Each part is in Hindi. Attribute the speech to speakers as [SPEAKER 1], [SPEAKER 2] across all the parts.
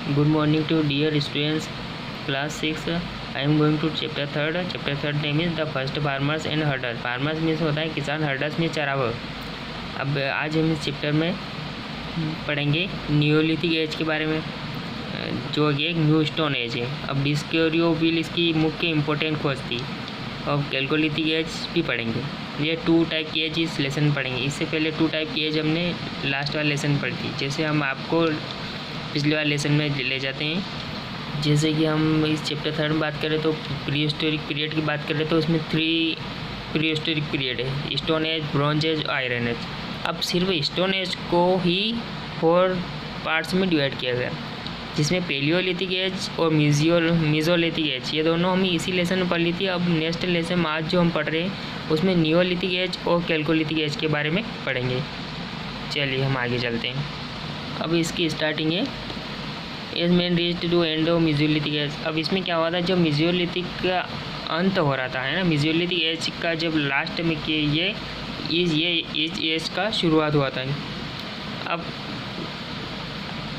[SPEAKER 1] Good morning to dear students, class 6. I am going to chapter 3rd. Chapter 3rd name is the first farmers and herders. Farmers means होता है किसान, herders में चरावह। अब आज हम इस चैप्टर में पढ़ेंगे नियोलिथिक एज के बारे में, जो कि एक न्यू स्टोन एज है। अब डिस्कवरी ऑफ व्हील इसकी मुख्य इंपॉर्टेंट खोज थी। अब कैलकोलिथिक एज भी पढ़ेंगे। ये 2 टाइप की एज इस लेसन में पढ़ेंगे। इससे पहले 2 टाइप की एज हमने लास्ट वाला लेसन पढ़ी थी। जैसे हम आपको पिछले वाले लेसन में ले जाते हैं। जैसे कि हम इस चैप्टर 3 में बात करें तो प्रीहिस्टोरिक पीरियड की बात करें तो उसमें 3 प्रीहिस्टोरिक पीरियड है, stone age, bronze age, iron age. अब सिर्फ स्टोन एज को ही 4 पार्ट्स में डिवाइड किया गया, जिसमें पेलियोलिथिक एज और मीजोलिथिक एज, ये दोनों हम इसी लेसन में पढ़ ली थी। अब नेक्स्ट लेसन में आज जो हम पढ़ रहे हैं उसमें नियोलिथिक एज और कैलकोलिथिक एज के बारे में पढ़ेंगे। चलिए हम आगे चलते हैं। अब इसकी स्टार्टिंग है as man reached to end of mesolithic age. अब इसमें क्या हुआ था, जब मीजोलिथिक का अंत हो रहा था, है ना, मीजोलिथिक एज का जब लास्ट में ये एज का शुरुआत हुआ था। अब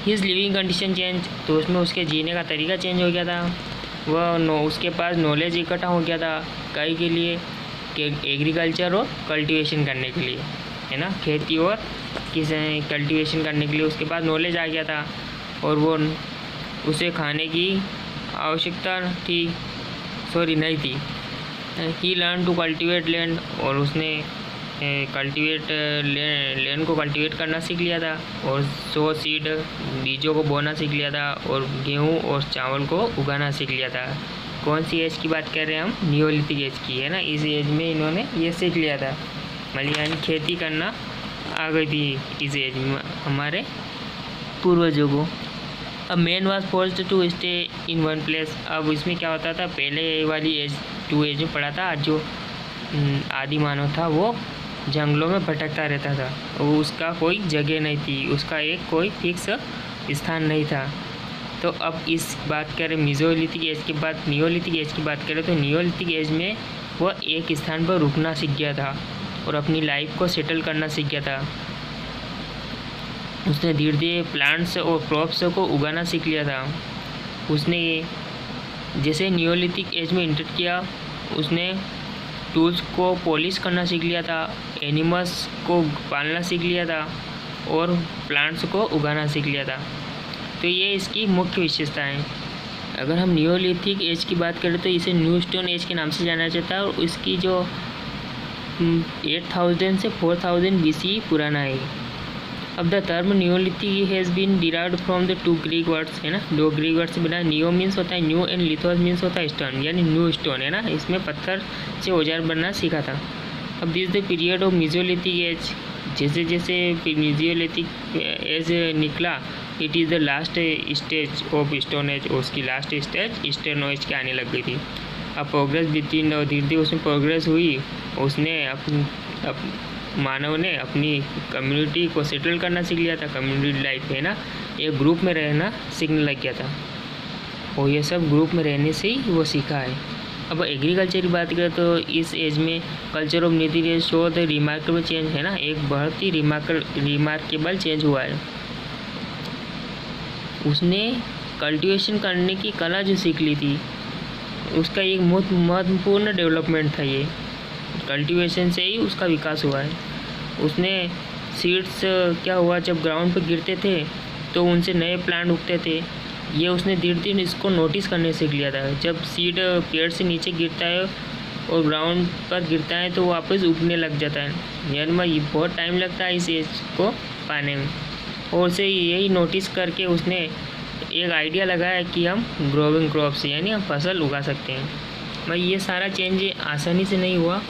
[SPEAKER 1] हिज लिविंग कंडीशन चेंज, तो उसमें उसके जीने का तरीका चेंज हो गया था। उसके पास नॉलेज इकट्ठा हो गया था कई के लिए, एग्रीकल्चर और कल्टीवेशन करने के लिए, है ना, खेती और कल्टीवेशन करने के लिए उसके पास नॉलेज आ गया था। और वो उसे खाने की आवश्यकता नहीं थी। ही लर्न टू कल्टीवेट लैंड, और उसने लैंड को कल्टीवेट करना सीख लिया था। और सो सीड, बीजों को बोना सीख लिया था। और गेहूँ और चावल को उगाना सीख लिया था। कौन सी एज की बात कर रहे हैं हम, नियोलिथिक एज की, है ना। इस एज में इन्होंने ये सीख लिया था, मतलब यानी खेती करना आ गई थी इस एज में हमारे पूर्वजों को। अब man was forced to stay in one place. अब इसमें क्या होता था, पहले वाली एज 2 एज में पढ़ा था, जो आदि मानव था वो जंगलों में भटकता रहता था, वो उसका कोई जगह नहीं थी, उसका एक कोई फिक्स स्थान नहीं था। तो अब इस बात करें मीजोलिथिक एज के बाद नियोलिथिक एज की बात करें तो नियोलिथिक एज में वह एक स्थान पर रुकना सीख गया था और अपनी लाइफ को सेटल करना सीख गया था। उसने धीरे धीरे प्लांट्स और क्रॉप्स को उगाना सीख लिया था। उसने जैसे नियोलिथिक एज में एंटर किया, उसने टूल्स को पॉलिश करना सीख लिया था, एनिमल्स को पालना सीख लिया था और प्लांट्स को उगाना सीख लिया था। तो ये इसकी मुख्य विशेषता है। अगर हम नियोलिथिक एज की बात करें तो इसे न्यू स्टोन एज के नाम से जाना जाता है और इसकी जो 8000 से 4000 BC पुराना है। अब the term neolithic has been derived from the 2 Greek words, है ना, 2 ग्रीक वर्ड्स बना। नियो मीन्स होता है न्यू एंड लिथोस मीन्स होता है स्टोन, यानी न्यू स्टोन, है ना। इसमें पत्थर से औजार बनना सीखा था। अब this the period of mesolithic age, जैसे जैसे मीजोलिथिक एज निकला, it is the last stage of stone age, उसकी लास्ट स्टेज स्टोन एज के आने लग गई थी। अब प्रोग्रेस बिटवीन, और धीरे धीरे उसमें प्रोग्रेस हुई। उसने मानव ने अपनी कम्युनिटी को सेटल करना सीख लिया था, कम्युनिटी लाइफ, है ना, एक ग्रुप में रहना सीखने लग गया था और ये सब ग्रुप में रहने से ही वो सीखा है। अब एग्रीकल्चर की बात करें तो इस एज में कल्चर ऑफ नीति शो द रिमार्केबल चेंज, है ना, एक बहुत ही रिमार्केबल चेंज हुआ है। उसने कल्टीवेशन करने की कला जो सीख ली थी, उसका एक महत्वपूर्ण डेवलपमेंट था। ये कल्टीवेशन से ही उसका विकास हुआ है। उसने सीड्स, क्या हुआ, जब ग्राउंड पर गिरते थे तो उनसे नए प्लांट उगते थे। ये उसने धीरे धीरे इसको नोटिस करने सीख लिया था। जब सीड पेड़ से नीचे गिरता है और ग्राउंड पर गिरता है तो वापस उगने लग जाता है, यानी बहुत टाइम लगता है इस एज को पाने में। और उसे यही नोटिस करके उसने एक आइडिया लगाया कि हम ग्रोविंग क्रॉप्स, यानी हम फसल उगा सकते हैं। भाई ये सारा चेंज आसानी से नहीं हुआ,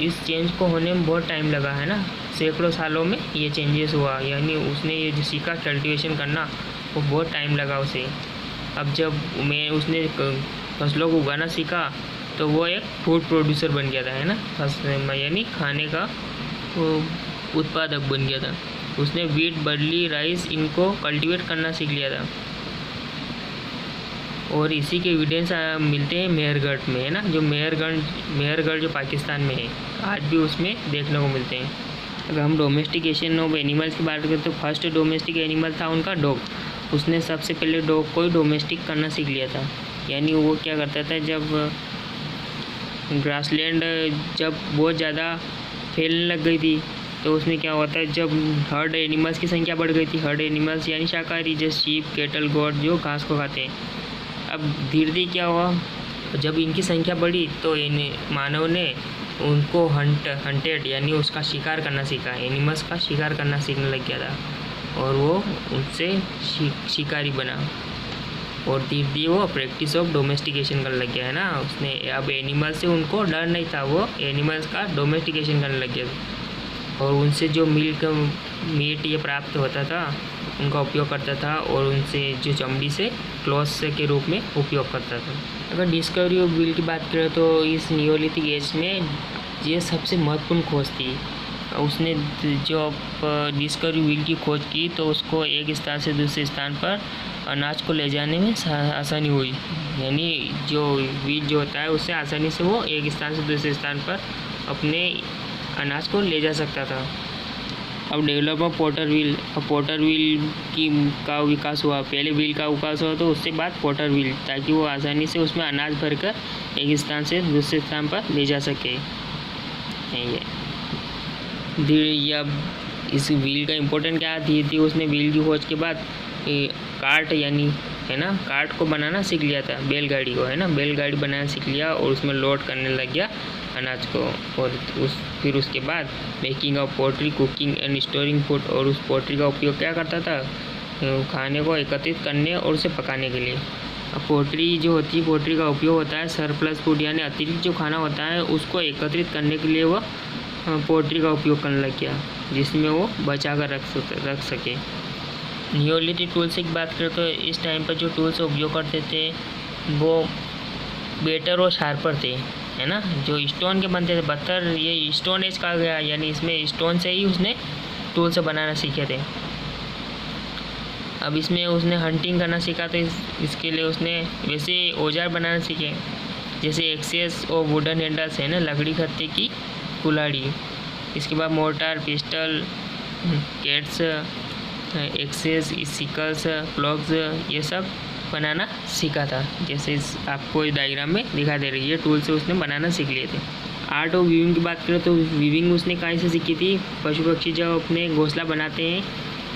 [SPEAKER 1] इस चेंज को होने में बहुत टाइम लगा, है ना, सैकड़ों सालों में ये चेंजेस हुआ। यानी उसने ये जो सीखा कल्टीवेशन करना, वो बहुत टाइम लगा उसे। अब जब उसने फसलों को उगाना सीखा तो वो एक फूड प्रोड्यूसर बन गया था, है ना, यानी खाने का उत्पादक बन गया था। उसने वीट, बार्ली, राइस, इनको कल्टीवेट करना सीख लिया था। और इसी के एविडेंस मिलते हैं मेहरगढ़ में, है ना, जो मेहरगढ़ जो पाकिस्तान में है, आज भी उसमें देखने को मिलते हैं। अगर हम डोमेस्टिकेशन ऑफ एनिमल्स की बात करें तो फर्स्ट डोमेस्टिक एनिमल था उनका डॉग। उसने सबसे पहले डॉग को डोमेस्टिक करना सीख लिया था। यानी वो क्या करता था, जब ग्रासलैंड जब बहुत ज़्यादा फैलने लग गई थी तो उसमें क्या होता है, जब हर्ड एनिमल्स की संख्या बढ़ गई थी, हर्ड एनिमल्स यानी शाकाहारी जैसे शीप, कैटल, गोट जो घास को खाते हैं। अब धीरे धीरे क्या हुआ, जब इनकी संख्या बढ़ी तो इन मानव ने उनको हंटेड यानी उसका शिकार करना सीखा, एनिमल्स का शिकार करना सीखने लग गया था और वो उनसे शिकारी बना और धीरे धीरे वो प्रैक्टिस ऑफ डोमेस्टिकेशन करने लग गया है ना। उसने अब एनिमल्स से उनको डर नहीं था, वो एनिमल्स का डोमेस्टिकेशन करने लग गया और उनसे जो मीट ये प्राप्त होता था उनका उपयोग करता था और उनसे जो चमड़ी से क्लॉथ्स के रूप में उपयोग करता था। अगर डिस्कवरी ऑफ व्हील की बात करें तो इस नियोलिथिक एज में ये सबसे महत्वपूर्ण खोज थी। उसने जो डिस्कवरी व्हील की खोज की तो उसको एक स्थान से दूसरे स्थान पर अनाज को ले जाने में आसानी हुई, यानी जो व्हील जो होता है उससे आसानी से वो एक स्थान से दूसरे स्थान पर अपने अनाज को ले जा सकता था। अब डेवलप ऑफ पोटर व्हील, अब पोटर व्हील का विकास हुआ, पहले व्हील का विकास हुआ तो उससे बाद पोटर व्हील, ताकि वो आसानी से उसमें अनाज भरकर एक स्थान से दूसरे स्थान पर ले जा सके। अब इस व्हील का इम्पोर्टेंट क्या थी उसने व्हील की खोज के बाद कार्ट यानी है ना, कार्ट को बनाना सीख लिया था, बैलगाड़ी को है ना, बैलगाड़ी बनाना सीख लिया और उसमें लोड करने लग गया अनाज को। और फिर उसके बाद making of pottery, cooking and storing food, और उस पोट्री का उपयोग क्या करता था, खाने को एकत्रित करने और उसे पकाने के लिए। अब पोट्री जो होती है, पोट्री का उपयोग होता है सरप्लस फूड यानी अतिरिक्त जो खाना होता है उसको एकत्रित करने के लिए वो पोट्री का उपयोग करने लग गया, जिसमें वो बचा कर रख सके। नियोलिथिक टूल्स की बात करें तो इस टाइम पर जो टूल्स उपयोग करते थे वो बेटर और शार्पर थे, है ना, जो स्टोन के बनते थे। पत्थर ये स्टोन एज कहा गया, यानी इसमें स्टोन से ही उसने टूल्स बनाना सीखे थे। अब इसमें उसने हंटिंग करना सीखा तो इसके लिए उसने वैसे औजार बनाना सीखे, जैसे एक्सेस और वुडन हैंडल्स है ना, लकड़ी खत्ते की कुल्हाड़ी। इसके बाद mortar, pestle, cats, axes, sickles, plugs ये सब बनाना सीखा था, जैसे आपको इस डायग्राम में दिखा दे रही है। टूल से उसने बनाना सीख लिए थे। आर्ट ऑफ वीविंग की बात करें तो वीविंग उसने कहाँ से सीखी थी, पशु पक्षी जब अपने घोंसला बनाते हैं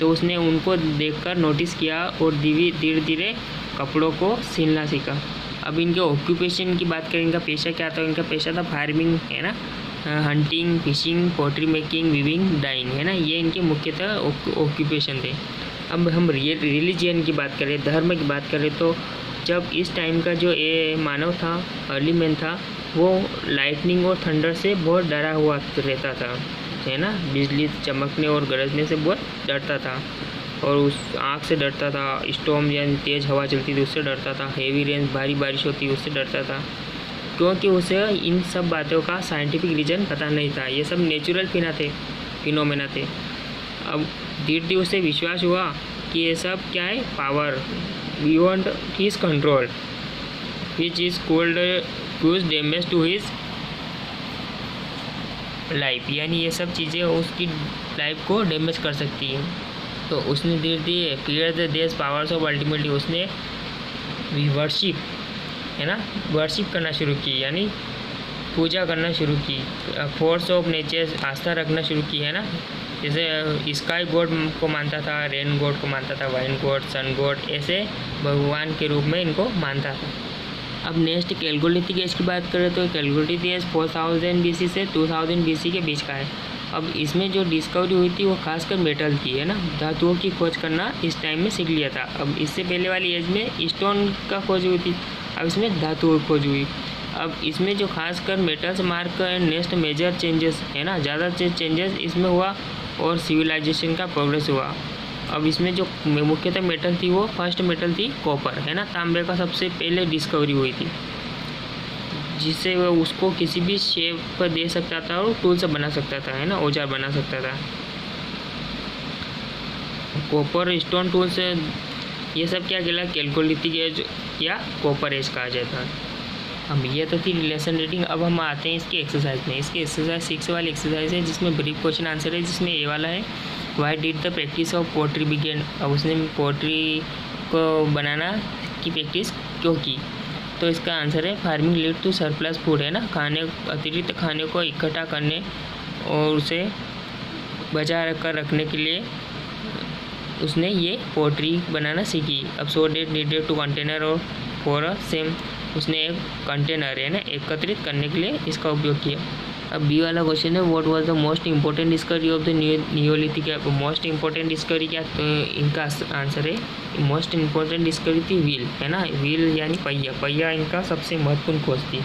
[SPEAKER 1] तो उसने उनको देखकर नोटिस किया और धीरे धीरे कपड़ों को सिलना सीखा। अब इनके ऑक्यूपेशन की बात करें, इनका पेशा क्या था, इनका पेशा था फार्मिंग है ना, hunting, fishing, pottery making, weaving, dyeing है ना, ये इनके मुख्यतः ऑक्यूपेशन थे। अब हम रिलीजियन की बात करें, धर्म की बात करें तो जब इस टाइम का जो ये मानव था, अर्ली मैन था, वो लाइटनिंग और थंडर से बहुत डरा हुआ रहता था, है ना, बिजली चमकने और गरजने से बहुत डरता था और उस आग से डरता था, स्टॉर्म यानी तेज़ हवा चलती थी उससे डरता था, हेवी रेन भारी बारिश होती उससे डरता था, क्योंकि उसे इन सब बातों का साइंटिफिक रीज़न पता नहीं था, ये सब नेचुरल फिनोमेना थे। अब धीरे धीरे उसे विश्वास हुआ कि ये सब क्या है, power beyond his control which is called cause damage to his life, यानी ये सब चीज़ें उसकी लाइफ को डैमेज कर सकती हैं। तो उसने धीरे धीरे क्लियर द देश पावर्स ऑफ अल्टीमेटली उसने वर्शिप है ना, वर्शिप करना शुरू की, यानी पूजा करना शुरू की, फोर्स ऑफ नेचर आस्था रखना शुरू की, है ना, जैसे स्काई गॉड को मानता था, रेन गॉड को मानता था, वाइन गॉड, सन गॉड, ऐसे भगवान के रूप में इनको मानता था। अब नेक्स्ट कैलकोलिथिक एज की बात करें तो कैलकोलिथिक एज 4000 BC से 2000 BC के बीच का है। अब इसमें जो डिस्कवरी हुई थी वो खासकर मेटल की, है ना, धातुओं की खोज करना इस टाइम में सीख लिया था। अब इससे पहले वाली एज में स्टोन का खोज हुई थी, अब इसमें धातु खोज हुई। अब इसमें जो खासकर metals mark and next major changes है ना, ज़्यादा चेंजेस इसमें हुआ और सिविलाइजेशन का प्रोग्रेस हुआ। अब इसमें जो मुख्यतः मेटल थी वो फर्स्ट मेटल थी कॉपर, है ना, तांबे का सबसे पहले डिस्कवरी हुई थी, जिससे वो उसको किसी भी शेप पर दे सकता था और टूल से बना सकता था, है ना, औजार बना सकता था। कॉपर स्टोन टूल से ये सब क्या कहला, कैलकोलिथिक एज या कॉपर एज कहा जाता है। अब ये तो थी रिलेशन रीडिंग। अब हम आते हैं इसकी एक्सरसाइज में। इसकी एक्सरसाइज 6 वाली एक्सरसाइज है जिसमें ब्रीफ क्वेश्चन आंसर है, जिसमें ए वाला है why did the practice of pottery begin, अब उसने पोट्री को बनाना की प्रैक्टिस क्यों की? तो इसका आंसर है farming lead to surplus food, है ना, अतिरिक्त खाने को इकट्ठा करने और उसे बचा कर रखने के लिए उसने ये पोट्री बनाना सीखी। अब सो डेट नीडेड टू कंटेनर और फॉर अ सेम, उसने एक कंटेनर, है ना, एकत्रित करने के लिए इसका उपयोग किया। अब बी वाला क्वेश्चन है what was the most important discovery of the Neolithic. Most important discovery क्या? तो इनका आंसर है मोस्ट इंपॉर्टेंट डिस्कवरी थी व्हील, है ना, व्हील यानी पहिया इनका सबसे महत्वपूर्ण खोज थी।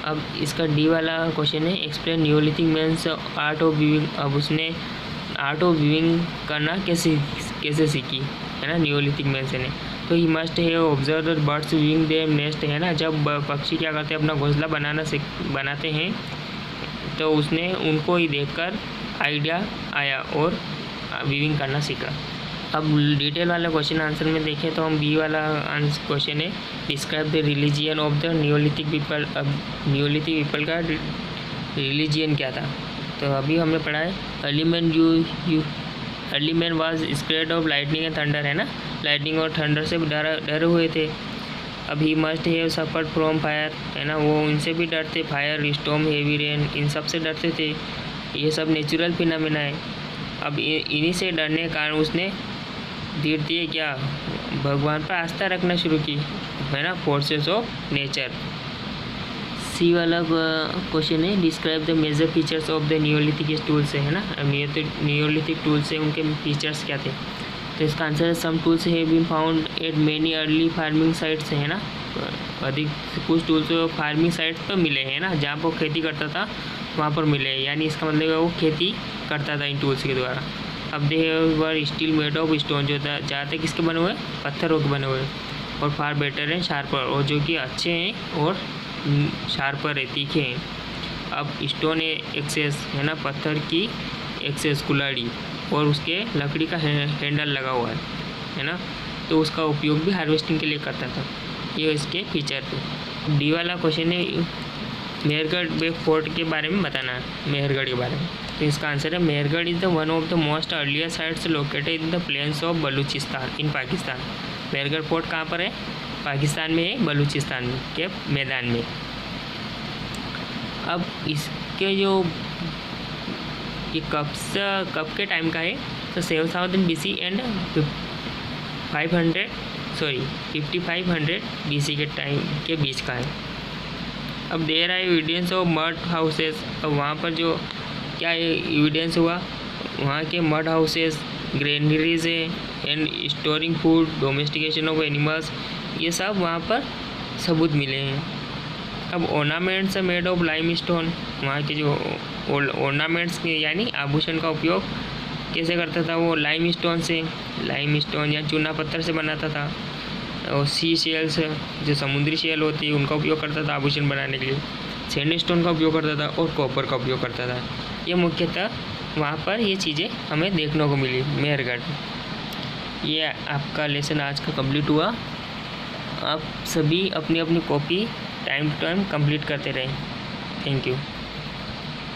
[SPEAKER 1] अब इसका डी वाला क्वेश्चन है explain Neolithic means art of weaving. अब उसने आर्ट ऑफ वीविंग करना कैसे सीखी, है ना, नियोलिथिक मैन से ने। तो he must have observe the birds weaving there nest, है ना, जब पक्षी क्या करते हैं अपना घोंसला बनाते हैं तो उसने उनको ही देखकर आइडिया आया और वीविंग करना सीखा। अब डिटेल वाला क्वेश्चन आंसर में देखें तो हम बी वाला क्वेश्चन है describe the religion of the Neolithic people. अब नियोलिथिक पीपल का रिलीजियन क्या था? तो अभी हमने पढ़ा है early man was scared of lightning and thunder, है ना, लाइटनिंग और थंडर से डरे हुए थे। अब he must have suffered from fire, है ना, वो इनसे भी डरते, फायर, स्टॉर्म, हेवी रेन, इन सब से डरते थे। ये सब नेचुरल फिनोमेना है। अब इन्हीं से डरने के कारण उसने धीरे धीरे क्या भगवान पर आस्था रखना शुरू की, है ना, फोर्सेस ऑफ नेचर। सी वाला क्वेश्चन है describe the major features of the neolithic tools, है ना, नियोलिथिक टूल्स से उनके फीचर्स क्या थे? तो इसका आंसर है some tools have been found at many early farming sites, है ना, अधिक कुछ टूल्स फार्मिंग साइट्स पर मिले हैं ना, जहाँ पर खेती करता था वहाँ पर मिले, यानी इसका मतलब है वो खेती करता था इन टूल्स के द्वारा। अब दे वर स्टील मेड ऑफ स्टोन, जो ज़्यादातर किसके बने हुए? पत्थरों के बने हुए, और फार बेटर हैं शार्पर, और जो कि अच्छे हैं और शार्पर है, तीखे हैं। अब स्टोन एक्सेस, है ना, पत्थर की एक्सेस कुल्हाड़ी, और उसके लकड़ी का हैंडल लगा हुआ है ना, तो उसका उपयोग भी हार्वेस्टिंग के लिए करता था। ये इसके फीचर थे। डी वाला क्वेश्चन है मेहरगढ़ फोर्ट के बारे में बताना है, मेहरगढ़ के बारे में। तो इसका आंसर है Mehrgarh is the one of the most earlier sites located in the plains of Baluchistan in Pakistan. Mehrgarh fort कहाँ पर है? पाकिस्तान में है, बलूचिस्तान के मैदान में। अब इसके जो ये कब के टाइम का है? तो 7000 BC एंड 5500 BC के टाइम के बीच का है। अब there are evidence of mud houses. अब वहाँ पर जो क्या एविडेंस हुआ, वहाँ के मड हाउसेस, ग्रेनरीज है, and storing food, domestication of animals, ये सब वहाँ पर सबूत मिले हैं। अब ornaments made of limestone, वहाँ के जो ऑर्नामेंट्स यानी आभूषण का उपयोग कैसे करता था? वो लाइम स्टोन या चूना पत्थर से बनाता था। और सी शेल्स, जो समुद्री शेल होती है, उनका उपयोग करता था आभूषण बनाने के लिए। सैंडस्टोन का उपयोग करता था और कॉपर का उपयोग करता था। ये मुख्यतः वहाँ पर ये चीज़ें हमें देखने को मिली मेहरगढ़। ये आपका लेसन आज का कंप्लीट हुआ। आप सभी अपनी अपनी copy time to time complete करते रहें। Thank you.